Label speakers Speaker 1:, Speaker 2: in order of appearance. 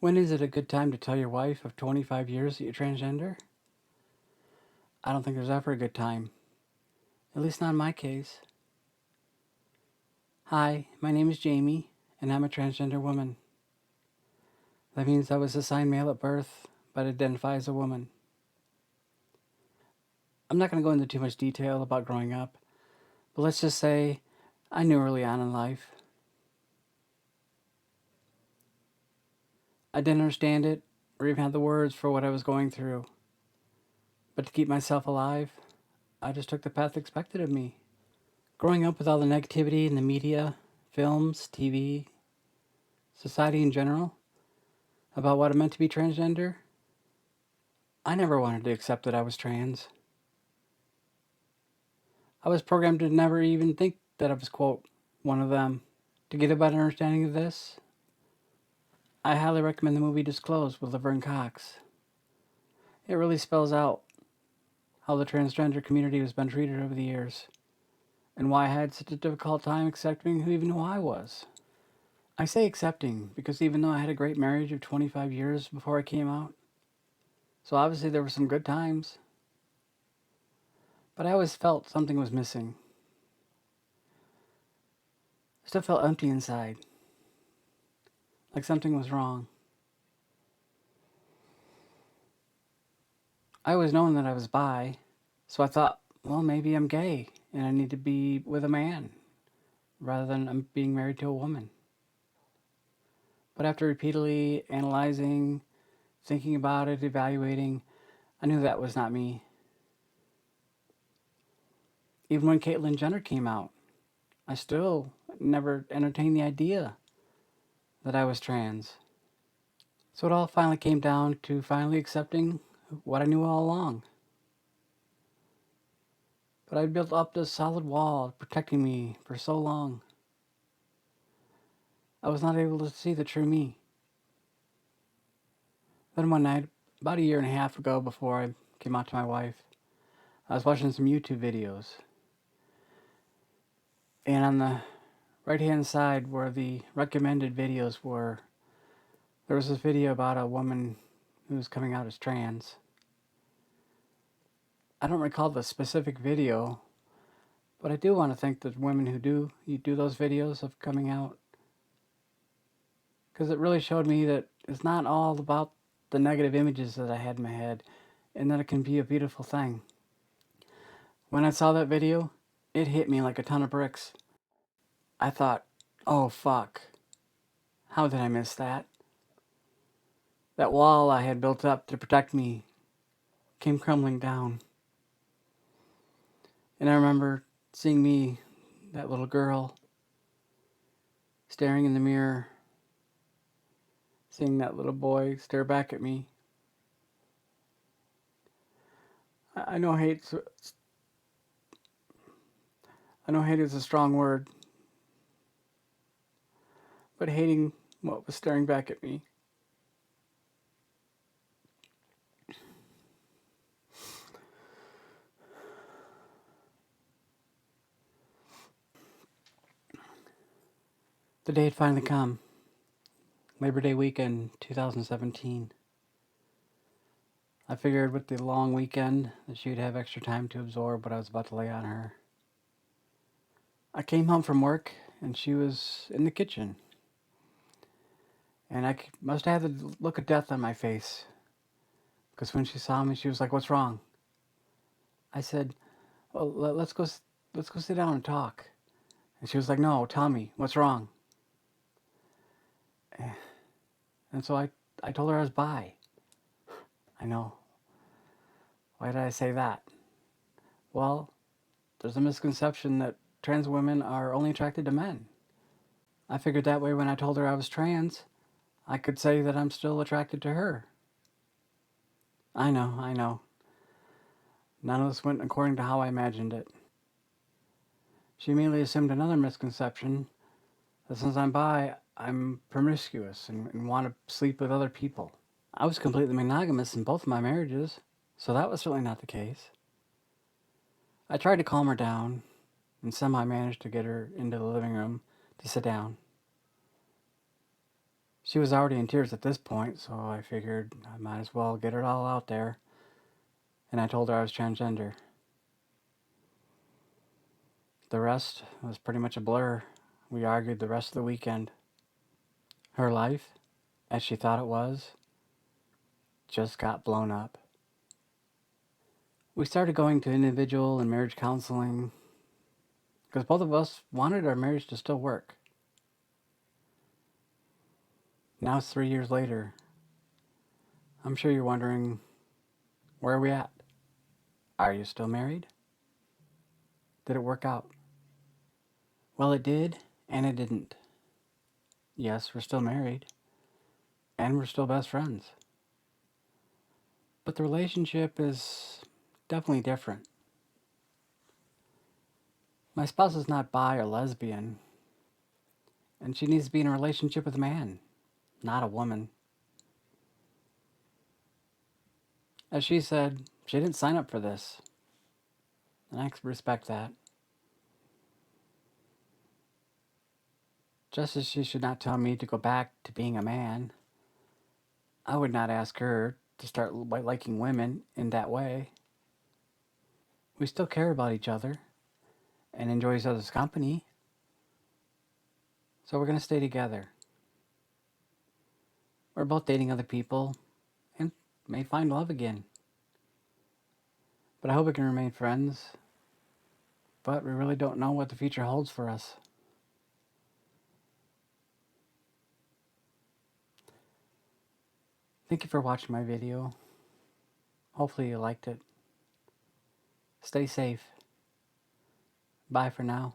Speaker 1: When is it a good time to tell your wife of 25 years that you're transgender? I don't think there's ever a good time. At least not in my case. Hi, my name is Jamie, and I'm a transgender woman. That means I was assigned male at birth, but identify as a woman. I'm not going to go into too much detail about growing up, but let's just say I knew early on in life. I didn't understand it or even have the words for what I was going through. But to keep myself alive, I just took the path expected of me. Growing up with all the negativity in the media, films, TV, society in general, about what it meant to be transgender, I never wanted to accept that I was trans. I was programmed to never even think that I was, quote, one of them. To get a better understanding of this, I highly recommend the movie Disclosed with Laverne Cox. It really spells out how the transgender community has been treated over the years, and why I had such a difficult time accepting who even who I was. I say accepting because even though I had a great marriage of 25 years before I came out, so obviously there were some good times, but I always felt something was missing. I still felt empty inside, like something was wrong. I always known that I was bi, so I thought, well, maybe I'm gay and I need to be with a man rather than I'm being married to a woman. But after repeatedly analyzing, thinking about it, evaluating, I knew that was not me. Even when Caitlyn Jenner came out, I still never entertained the idea that I was trans. So it all finally came down to finally accepting what I knew all along. But I built up this solid wall protecting me for so long. I was not able to see the true me. Then one night, about a year and a half ago before I came out to my wife, I was watching some YouTube videos. And on the right hand side where the recommended videos were, there was this video about a woman who was coming out as trans. I don't recall the specific video, but I do want to thank the women who do those videos of coming out, because it really showed me that it's not all about the negative images that I had in my head, and that it can be a beautiful thing. When I saw that video, it hit me like a ton of bricks. I thought, oh fuck, how did I miss that? That wall I had built up to protect me came crumbling down. And I remember seeing me, that little girl, staring in the mirror, seeing that little boy stare back at me. I know I know hate is a strong word, but hating what was staring back at me. The day had finally come. Labor Day weekend 2017. I figured with the long weekend that she would have extra time to absorb what I was about to lay on her. I came home from work and she was in the kitchen. And I must have had the look of death on my face, because when she saw me, she was like, "What's wrong?" I said, "Well, let's go sit down and talk." And she was like, "No, tell me, what's wrong?" And so I told her I was bi. I know. Why did I say that? Well, there's a misconception that trans women are only attracted to men. I figured that way when I told her I was trans, I could say that I'm still attracted to her. I know, I know. None of this went according to how I imagined it. She immediately assumed another misconception, that since I'm bi, I'm promiscuous and want to sleep with other people. I was completely monogamous in both of my marriages, so that was certainly not the case. I tried to calm her down and somehow managed to get her into the living room to sit down. She was already in tears at this point, so I figured I might as well get it all out there, and I told her I was transgender. The rest was pretty much a blur. We argued the rest of the weekend. Her life, as she thought it was, just got blown up. We started going to individual and marriage counseling because both of us wanted our marriage to still work. Now it's 3 years later. I'm sure you're wondering, where are we at? Are you still married? Did it work out? Well, it did, and it didn't. Yes, we're still married, and we're still best friends. But the relationship is definitely different. My spouse is not bi or lesbian, and she needs to be in a relationship with a man, not a woman. As she said, she didn't sign up for this, and I respect that. Just as she should not tell me to go back to being a man, I would not ask her to start liking women in that way. We still care about each other and enjoy each other's company, so we're going to stay together. We're both dating other people and may find love again. But I hope we can remain friends, but we really don't know what the future holds for us. Thank you for watching my video. Hopefully you liked it. Stay safe. Bye for now.